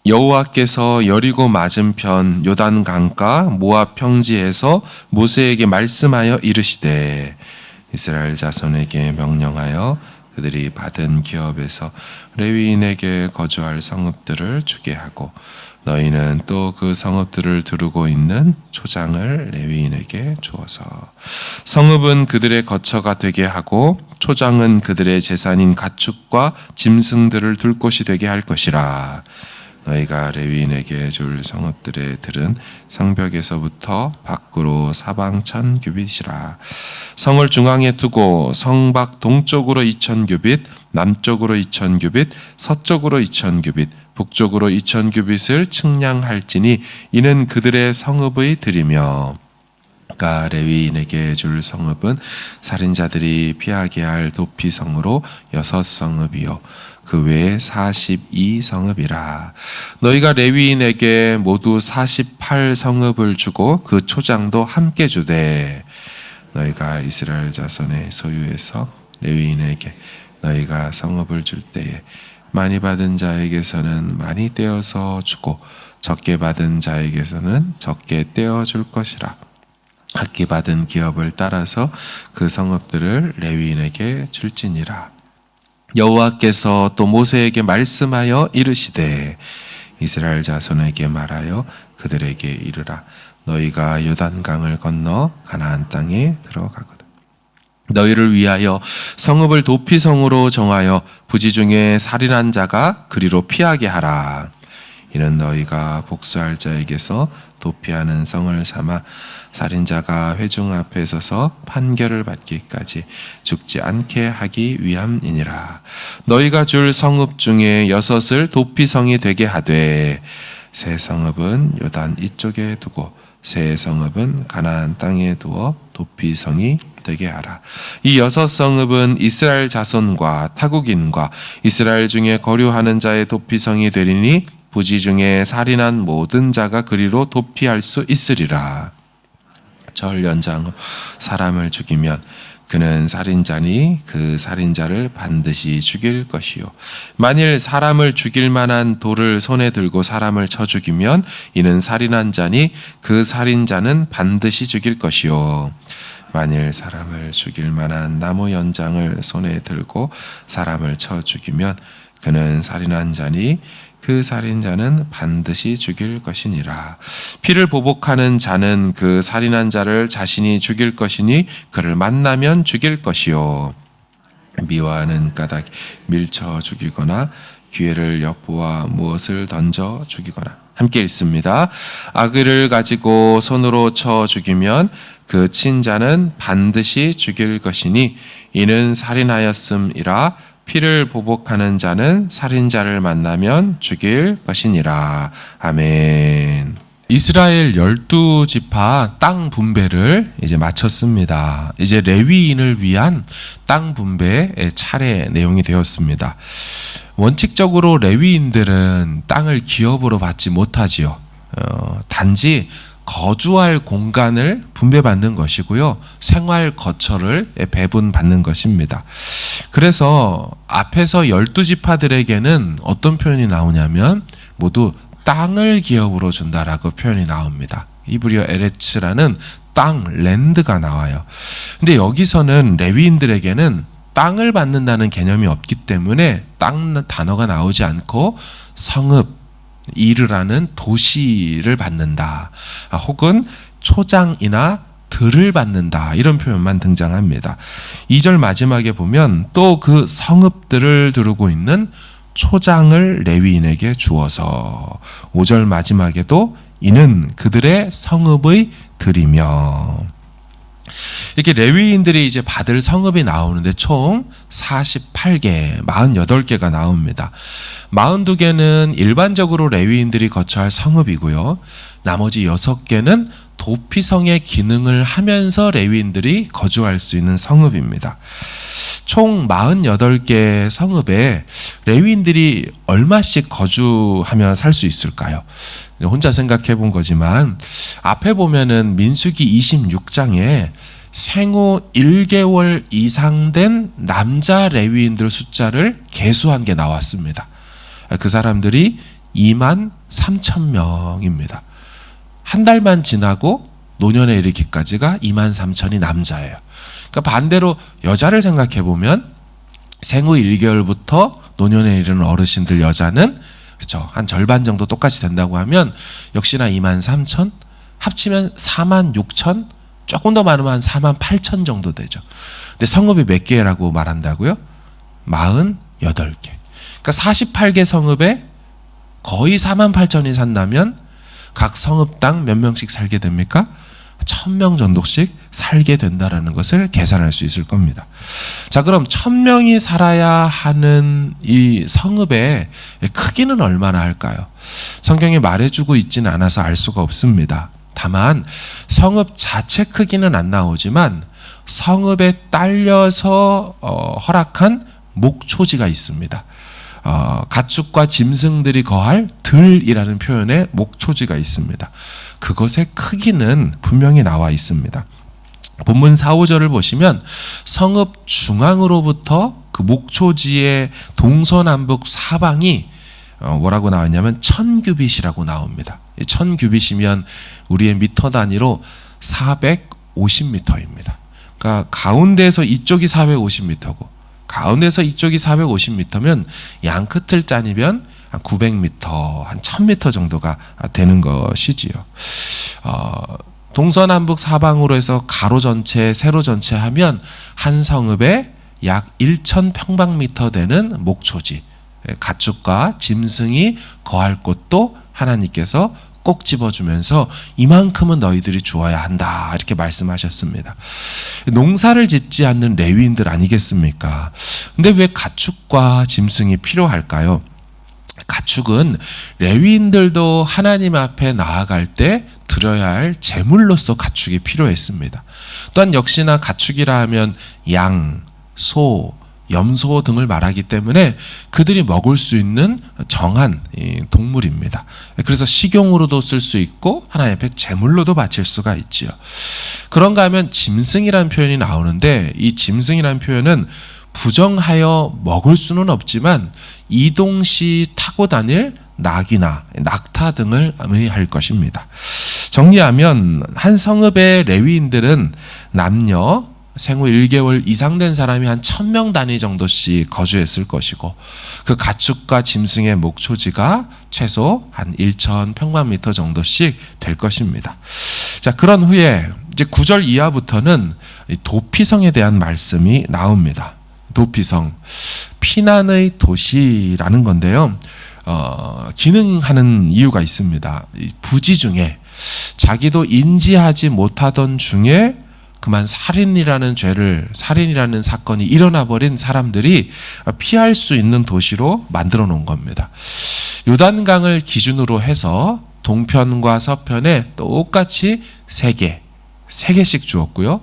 여호와께서 여리고 맞은편 요단 강가 모압 평지에서 모세에게 말씀하여 이르시되 이스라엘 자손에게 명령하여 그들이 받은 기업에서 레위인에게 거주할 성읍들을 주게 하고 너희는 또 그 성읍들을 두르고 있는 초장을 레위인에게 주어서 성읍은 그들의 거처가 되게 하고 초장은 그들의 재산인 가축과 짐승들을 둘 곳이 되게 할 것이라. 너희가 레위인에게 줄 성읍들의 들은 성벽에서부터 밖으로 사방 1000규빗이라. 성을 중앙에 두고 성밖 동쪽으로 2000규빗, 남쪽으로 2000규빗, 서쪽으로 2000규빗, 북쪽으로 2000규빗을 측량할지니 이는 그들의 성읍의 들이며 그가 레위인에게 줄 성읍은 살인자들이 피하게 할 도피성으로 6성읍이요 그 외에 42성읍이라. 너희가 레위인에게 모두 48성읍을 주고 그 초장도 함께 주되 너희가 이스라엘 자손의 소유에서 레위인에게 너희가 성읍을 줄 때에 많이 받은 자에게서는 많이 떼어서 주고 적게 받은 자에게서는 적게 떼어 줄 것이라. 각기 받은 기업을 따라서 그 성읍들을 레위인에게 줄지니라. 여호와께서 또 모세에게 말씀하여 이르시되 이스라엘 자손에게 말하여 그들에게 이르라. 너희가 요단강을 건너 가나안 땅에 들어가거든. 너희를 위하여 성읍을 도피성으로 정하여 부지 중에 살인한 자가 그리로 피하게 하라. 이는 너희가 복수할 자에게서 도피하는 성을 삼아 살인자가 회중 앞에 서서 판결을 받기까지 죽지 않게 하기 위함이니라. 너희가 줄 성읍 중에 6을 도피성이 되게 하되 새 성읍은 요단 이쪽에 두고 새 성읍은 가나안 땅에 두어 도피성이 되게 하라. 이 6성읍은 이스라엘 자손과 타국인과 이스라엘 중에 거류하는 자의 도피성이 되리니 부지 중에 살인한 모든 자가 그리로 도피할 수 있으리라. 절 연장으로 사람을 죽이면 그는 살인자니 그 살인자를 반드시 죽일 것이요. 만일 사람을 죽일 만한 돌을 손에 들고 사람을 쳐 죽이면 이는 살인한 자니 그 살인자는 반드시 죽일 것이요. 만일 사람을 죽일 만한 나무 연장을 손에 들고 사람을 쳐 죽이면 그는 살인한 자니 그 살인자는 반드시 죽일 것이니라. 피를 보복하는 자는 그 살인한 자를 자신이 죽일 것이니 그를 만나면 죽일 것이요. 미워하는 까닭 밀쳐 죽이거나 기회를 엿보아 무엇을 던져 죽이거나. 함께 읽습니다. 악의를 가지고 손으로 쳐 죽이면 그 친자는 반드시 죽일 것이니 이는 살인하였음이라. 피를 보복하는 자는 살인자를 만나면 죽일 것이니라. 아멘. 이스라엘 12지파 땅 분배를 이제 마쳤습니다. 이제 레위인을 위한 땅 분배의 차례 내용이 되었습니다. 원칙적으로 레위인들은 땅을 기업으로 받지 못하지요. 단지 거주할 공간을 분배받는 것이고요. 생활 거처를 배분받는 것입니다. 그래서 앞에서 12지파들에게는 어떤 표현이 나오냐면 모두 땅을 기업으로 준다라고 표현이 나옵니다. 히브리어 에레츠라는 땅, 랜드가 나와요. 근데 여기서는 레위인들에게는 땅을 받는다는 개념이 없기 때문에 땅 단어가 나오지 않고 성읍, 이르라는 도시를 받는다. 혹은 초장이나 들을 받는다. 이런 표현만 등장합니다. 2절 마지막에 보면 또 그 성읍들을 두르고 있는 초장을 레위인에게 주어서 5절 마지막에도 이는 그들의 성읍의 들이며 이렇게 레위인들이 이제 받을 성읍이 나오는데 총 48개, 48개가 나옵니다. 42개는 일반적으로 레위인들이 거처할 성읍이고요. 나머지 6개는 도피성의 기능을 하면서 레위인들이 거주할 수 있는 성읍입니다. 총 48개 성읍에 레위인들이 얼마씩 거주하면 살 수 있을까요? 혼자 생각해 본 거지만 앞에 보면은 민수기 26장에 생후 1개월 이상 된 남자 레위인들 숫자를 계수한 게 나왔습니다. 그 사람들이 2만 3천 명입니다. 한 달만 지나고 노년에 이르기까지가 2만 3천이 남자예요. 그러니까 반대로 여자를 생각해 보면 생후 1개월부터 노년에 이르는 어르신들 여자는 그렇죠. 한 절반 정도 똑같이 된다고 하면 역시나 2만 3천, 합치면 4만 6천, 조금 더 많으면 한 4만 8천 정도 되죠. 근데 성읍이 몇 개라고 말한다고요? 48개. 그러니까 48개 성읍에 거의 4만 8천이 산다면 각 성읍당 몇 명씩 살게 됩니까? 1000명 정도씩 살게 된다라는 것을 계산할 수 있을 겁니다. 자, 그럼 1000명이 살아야 하는 이 성읍의 크기는 얼마나 할까요? 성경이 말해주고 있지는 않아서 알 수가 없습니다. 다만 성읍 자체 크기는 안 나오지만 성읍에 딸려서 허락한 목초지가 있습니다. 가축과 짐승들이 거할 들이라는 표현의 목초지가 있습니다. 그것의 크기는 분명히 나와 있습니다. 본문 4, 5절을 보시면 성읍 중앙으로부터 그 목초지의 동서남북 사방이 뭐라고 나왔냐면 1000규빗이라고 나옵니다. 1000규빗이면 우리의 미터 단위로 450m입니다. 그러니까 가운데에서 이쪽이 450m고 가운데서 이쪽이 450m면 양 끝을 짜니면 한 900m, 한 1000m 정도가 되는 것이지요. 동서남북 사방으로 해서 가로 전체, 세로 전체 하면 한 성읍에 약 1000평방미터 되는 목초지, 가축과 짐승이 거할 곳도 하나님께서 꼭 집어주면서 이만큼은 너희들이 주어야 한다 이렇게 말씀하셨습니다. 농사를 짓지 않는 레위인들 아니겠습니까? 근데 왜 가축과 짐승이 필요할까요? 가축은 레위인들도 하나님 앞에 나아갈 때 드려야 할 제물로서 가축이 필요했습니다. 또한 역시나 가축이라 하면 양, 소, 염소 등을 말하기 때문에 그들이 먹을 수 있는 정한 동물입니다. 그래서 식용으로도 쓸 수 있고 하나님 앞에 제물로도 바칠 수가 있지요. 그런가 하면 짐승이라는 표현이 나오는데 이 짐승이라는 표현은 부정하여 먹을 수는 없지만 이동시 타고 다닐 낙이나 낙타 등을 의미할 것입니다. 정리하면 한 성읍의 레위인들은 남녀 생후 1개월 이상 된 사람이 한 1000명 단위 정도씩 거주했을 것이고 그 가축과 짐승의 목초지가 최소 한 1000평방미터 정도씩 될 것입니다. 자, 그런 후에 이제 9절 이하부터는 도피성에 대한 말씀이 나옵니다. 도피성, 피난의 도시라는 건데요. 기능하는 이유가 있습니다. 부지 중에 자기도 인지하지 못하던 중에 그만 살인이라는 사건이 일어나 버린 사람들이 피할 수 있는 도시로 만들어 놓은 겁니다. 요단강을 기준으로 해서 동편과 서편에 똑같이 3개씩 주었고요.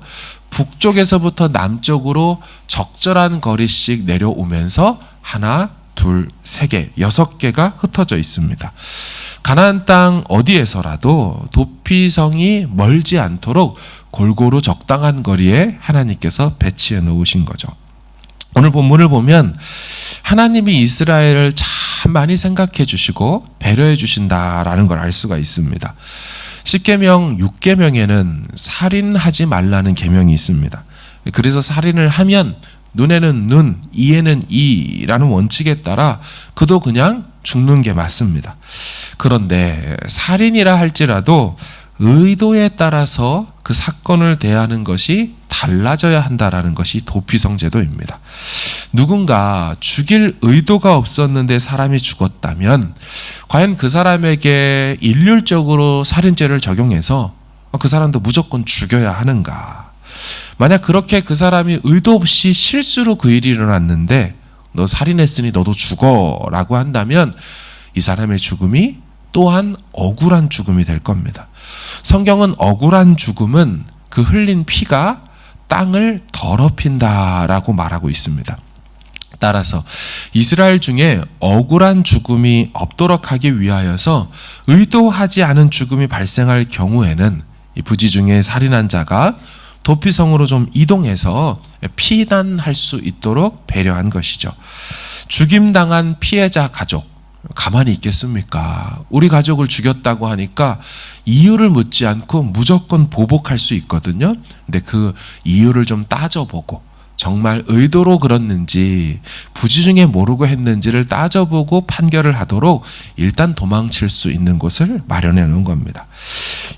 북쪽에서부터 남쪽으로 적절한 거리씩 내려오면서 하나, 둘, 3개, 6개가 흩어져 있습니다. 가나안 땅 어디에서라도 도피성이 멀지 않도록 골고루 적당한 거리에 하나님께서 배치해 놓으신 거죠. 오늘 본문을 보면 하나님이 이스라엘을 참 많이 생각해 주시고 배려해 주신다라는 걸 알 수가 있습니다. 10계명 6계명에는 살인하지 말라는 계명이 있습니다. 그래서 살인을 하면 눈에는 눈, 이에는 이라는 원칙에 따라 그도 그냥 죽는 게 맞습니다. 그런데 살인이라 할지라도 의도에 따라서 그 사건을 대하는 것이 달라져야 한다라는 것이 도피성 제도입니다. 누군가 죽일 의도가 없었는데 사람이 죽었다면 과연 그 사람에게 일률적으로 살인죄를 적용해서 그 사람도 무조건 죽여야 하는가? 만약 그렇게 그 사람이 의도 없이 실수로 그 일이 일어났는데 너 살인했으니 너도 죽어라고 한다면 이 사람의 죽음이 또한 억울한 죽음이 될 겁니다. 성경은 억울한 죽음은 그 흘린 피가 땅을 더럽힌다라고 말하고 있습니다. 따라서 이스라엘 중에 억울한 죽음이 없도록 하기 위하여서 의도하지 않은 죽음이 발생할 경우에는 이 부지 중에 살인한 자가 도피성으로 좀 이동해서 피난할 수 있도록 배려한 것이죠. 죽임당한 피해자 가족, 가만히 있겠습니까? 우리 가족을 죽였다고 하니까 이유를 묻지 않고 무조건 보복할 수 있거든요. 근데 그 이유를 좀 따져보고 정말 의도로 그랬는지 부지 중에 모르고 했는지를 따져보고 판결을 하도록 일단 도망칠 수 있는 곳을 마련해 놓은 겁니다.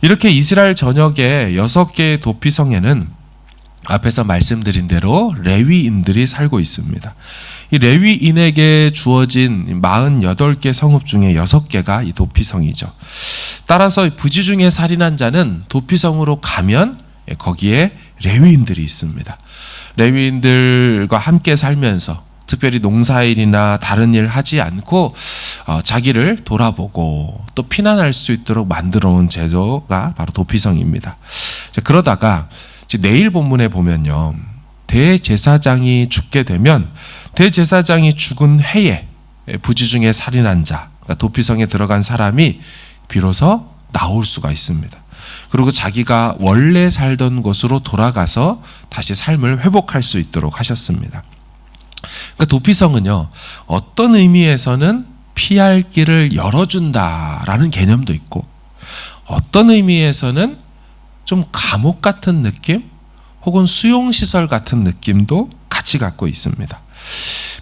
이렇게 이스라엘 전역의 6개의 도피성에는 앞에서 말씀드린 대로 레위인들이 살고 있습니다. 이 레위인에게 주어진 48개 성읍 중에 6개가 이 도피성이죠. 따라서 부지 중에 살인한 자는 도피성으로 가면 거기에 레위인들이 있습니다. 레위인들과 함께 살면서 특별히 농사일이나 다른 일 하지 않고 자기를 돌아보고 또 피난할 수 있도록 만들어 온 제도가 바로 도피성입니다. 그러다가 내일 본문에 보면요, 대제사장이 죽게 되면 대제사장이 죽은 해에 부지 중에 살인한 자, 그러니까 도피성에 들어간 사람이 비로소 나올 수가 있습니다. 그리고 자기가 원래 살던 곳으로 돌아가서 다시 삶을 회복할 수 있도록 하셨습니다. 그러니까 도피성은요, 어떤 의미에서는 피할 길을 열어준다라는 개념도 있고, 어떤 의미에서는 좀 감옥 같은 느낌 혹은 수용시설 같은 느낌도 같이 갖고 있습니다.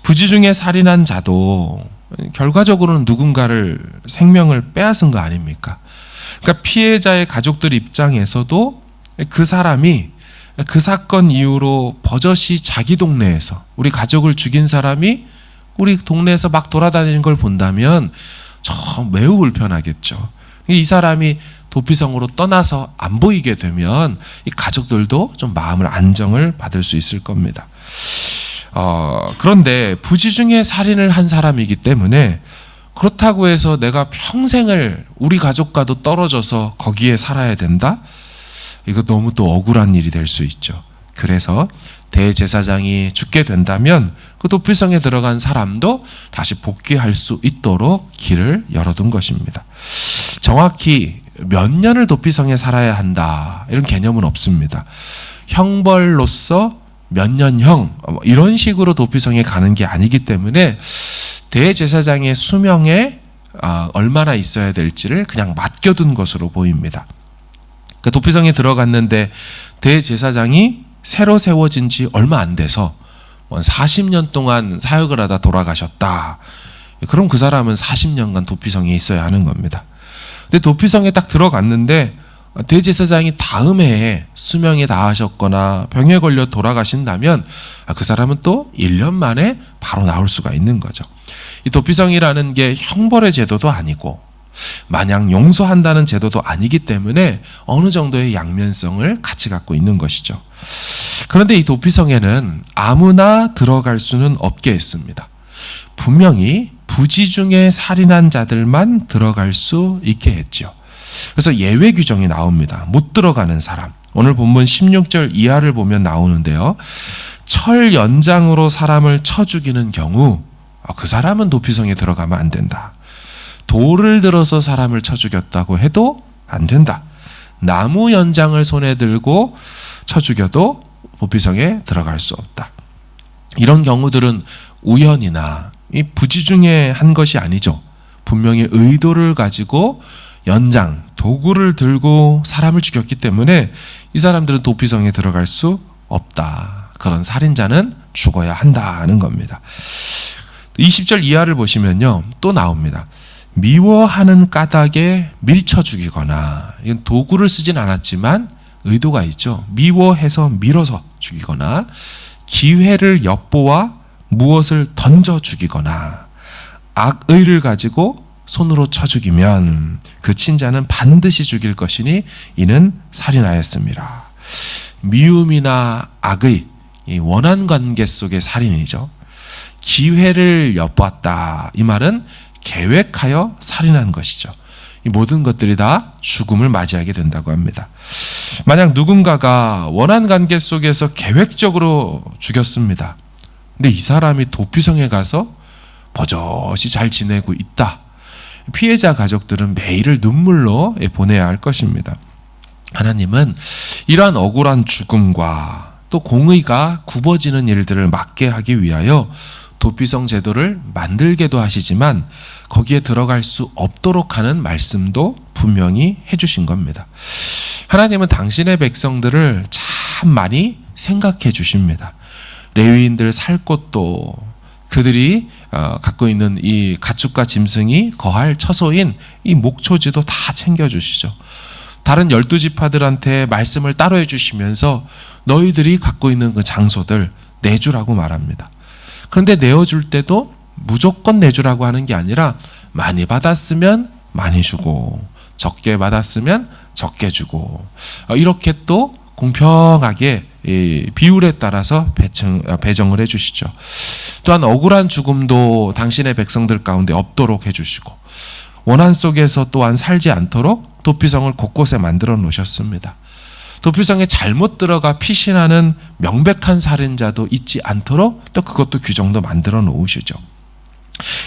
부지 중에 살인한 자도 결과적으로는 누군가를 생명을 빼앗은 거 아닙니까? 그러니까 피해자의 가족들 입장에서도 그 사람이 그 사건 이후로 버젓이 자기 동네에서 우리 가족을 죽인 사람이 우리 동네에서 막 돌아다니는 걸 본다면 매우 불편하겠죠. 이 사람이 도피성으로 떠나서 안 보이게 되면 이 가족들도 좀 마음을 안정을 받을 수 있을 겁니다. 그런데 부지 중에 살인을 한 사람이기 때문에 그렇다고 해서 내가 평생을 우리 가족과도 떨어져서 거기에 살아야 된다? 이거 너무 또 억울한 일이 될 수 있죠. 그래서 대제사장이 죽게 된다면 그 도피성에 들어간 사람도 다시 복귀할 수 있도록 길을 열어둔 것입니다. 정확히 몇 년을 도피성에 살아야 한다, 이런 개념은 없습니다. 형벌로서 몇 년형 이런 식으로 도피성에 가는 게 아니기 때문에 대제사장의 수명에 얼마나 있어야 될지를 그냥 맡겨둔 것으로 보입니다. 그 도피성에 들어갔는데 대제사장이 새로 세워진 지 얼마 안 돼서 40년 동안 사역을 하다 돌아가셨다. 그럼 그 사람은 40년간 도피성에 있어야 하는 겁니다. 근데 도피성에 딱 들어갔는데 대제사장이 다음 해에 수명이 다하셨거나 병에 걸려 돌아가신다면 그 사람은 또 1년 만에 바로 나올 수가 있는 거죠. 이 도피성이라는 게 형벌의 제도도 아니고 마냥 용서한다는 제도도 아니기 때문에 어느 정도의 양면성을 같이 갖고 있는 것이죠. 그런데 이 도피성에는 아무나 들어갈 수는 없게 했습니다. 분명히 부지 중에 살인한 자들만 들어갈 수 있게 했죠. 그래서 예외 규정이 나옵니다. 못 들어가는 사람. 오늘 본문 16절 이하를 보면 나오는데요. 철 연장으로 사람을 쳐 죽이는 경우 그 사람은 도피성에 들어가면 안 된다. 돌을 들어서 사람을 쳐 죽였다고 해도 안 된다. 나무 연장을 손에 들고 쳐 죽여도 도피성에 들어갈 수 없다. 이런 경우들은 우연이나 이 부지 중에 한 것이 아니죠. 분명히 의도를 가지고 연장, 도구를 들고 사람을 죽였기 때문에 이 사람들은 도피성에 들어갈 수 없다. 그런 살인자는 죽어야 한다는 겁니다. 20절 이하를 보시면요, 또 나옵니다. 미워하는 까닭에 밀쳐 죽이거나, 이건 도구를 쓰진 않았지만 의도가 있죠. 미워해서 밀어서 죽이거나, 기회를 엿보아 무엇을 던져 죽이거나, 악의를 가지고 손으로 쳐 죽이면 그 친자는 반드시 죽일 것이니 이는 살인하였습니다. 미움이나 악의, 이 원한 관계 속의 살인이죠. 기회를 엿보았다, 이 말은 계획하여 살인한 것이죠. 이 모든 것들이 다 죽음을 맞이하게 된다고 합니다. 만약 누군가가 원한 관계 속에서 계획적으로 죽였습니다. 근데 이 사람이 도피성에 가서 버젓이 잘 지내고 있다. 피해자 가족들은 매일을 눈물로 보내야 할 것입니다. 하나님은 이러한 억울한 죽음과 또 공의가 굽어지는 일들을 막게 하기 위하여 도피성 제도를 만들게도 하시지만 거기에 들어갈 수 없도록 하는 말씀도 분명히 해주신 겁니다. 하나님은 당신의 백성들을 참 많이 생각해 주십니다. 레위인들 살 곳도, 그들이 갖고 있는 이 가축과 짐승이 거할 처소인 이 목초지도 다 챙겨주시죠. 다른 12지파들한테 말씀을 따로 해주시면서 너희들이 갖고 있는 그 장소들 내주라고 말합니다. 그런데 내어줄 때도 무조건 내주라고 하는 게 아니라 많이 받았으면 많이 주고 적게 받았으면 적게 주고 이렇게 또 공평하게 비율에 따라서 배정을 해주시죠. 또한 억울한 죽음도 당신의 백성들 가운데 없도록 해주시고 원한 속에서 또한 살지 않도록 도피성을 곳곳에 만들어 놓으셨습니다. 도피성에 잘못 들어가 피신하는 명백한 살인자도 있지 않도록 또 그것도 규정도 만들어 놓으시죠.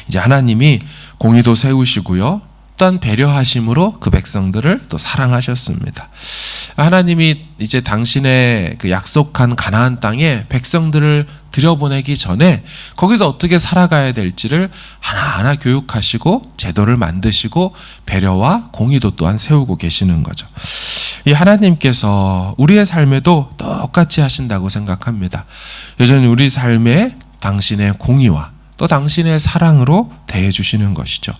이제 하나님이 공의도 세우시고요. 또한 배려하심으로 그 백성들을 또 사랑하셨습니다. 하나님이 이제 당신의 그 약속한 가나안 땅에 백성들을 들여보내기 전에 거기서 어떻게 살아가야 될지를 하나하나 교육하시고 제도를 만드시고 배려와 공의도 또한 세우고 계시는 거죠. 이 하나님께서 우리의 삶에도 똑같이 하신다고 생각합니다. 여전히 우리 삶에 당신의 공의와 또 당신의 사랑으로 대해주시는 것이죠.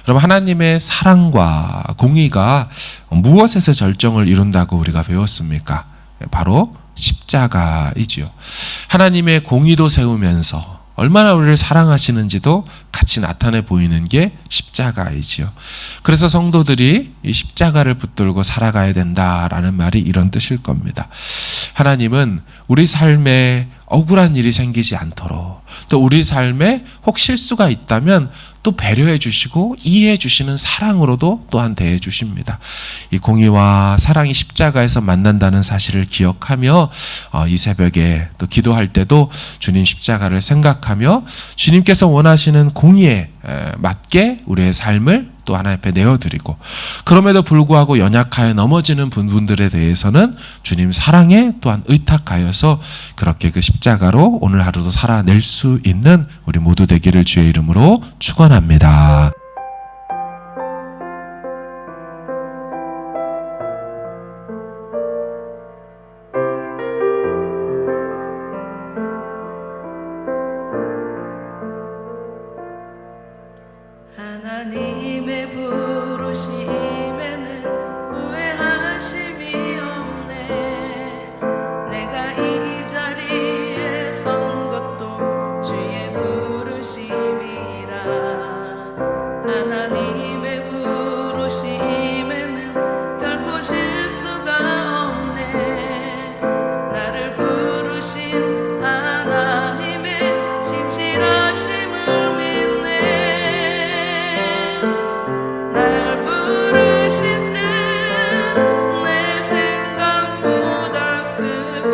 여러분, 하나님의 사랑과 공의가 무엇에서 절정을 이룬다고 우리가 배웠습니까? 바로 십자가이지요. 하나님의 공의도 세우면서 얼마나 우리를 사랑하시는지도 같이 나타내 보이는 게 십자가이지요. 그래서 성도들이 이 십자가를 붙들고 살아가야 된다라는 말이 이런 뜻일 겁니다. 하나님은 우리 삶에 억울한 일이 생기지 않도록, 또 우리 삶에 혹 실수가 있다면 또 배려해 주시고 이해해 주시는 사랑으로도 또한 대해 주십니다. 이 공의와 사랑이 십자가에서 만난다는 사실을 기억하며 이 새벽에 또 기도할 때도 주님 십자가를 생각하며 주님께서 원하시는 공의에 맞게 우리의 삶을 또 하나님 앞에 내어드리고, 그럼에도 불구하고 연약하여 넘어지는 분들에 대해서는 주님 사랑에 또한 의탁하여서 그렇게 그 십자가로 오늘 하루도 살아낼 수 있는 우리 모두 되기를 주의 이름으로 축원합니다. 하나님의 부르심에는 후회하심이 없네. 내가 이 자리에 선 것도 주의 부르심이라. 하나님의 부르심에는 결코 실수가 없네. 나를 부르신 하나님의 신실하심을 믿네. 날 부르신 뜻 내 생각보다 크고,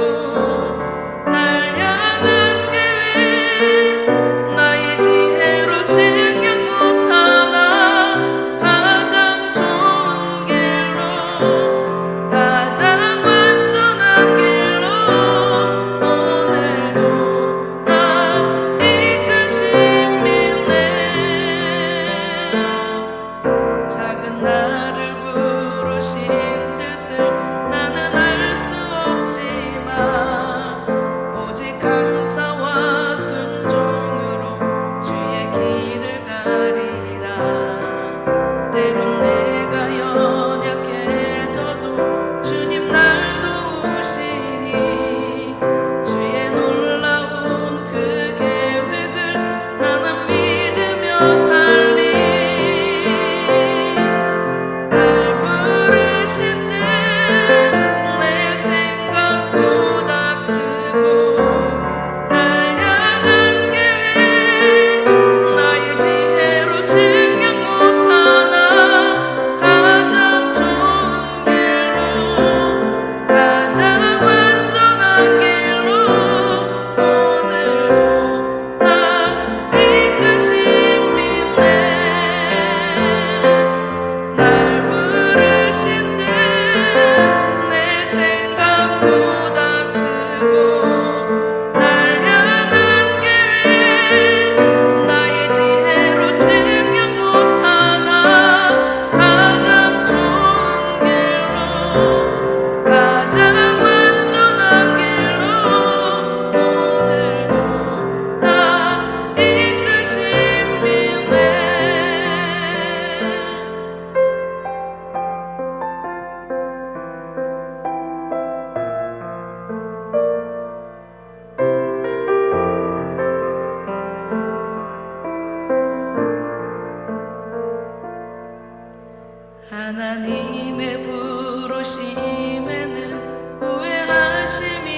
날 향한 계획 나의 지혜로 생각 못하나. 가장 좋은 길로, 가장 완전한 길로 오늘도 나 이끄신 믿네. 작은 나를 하나님의 부르심에는 후회하심이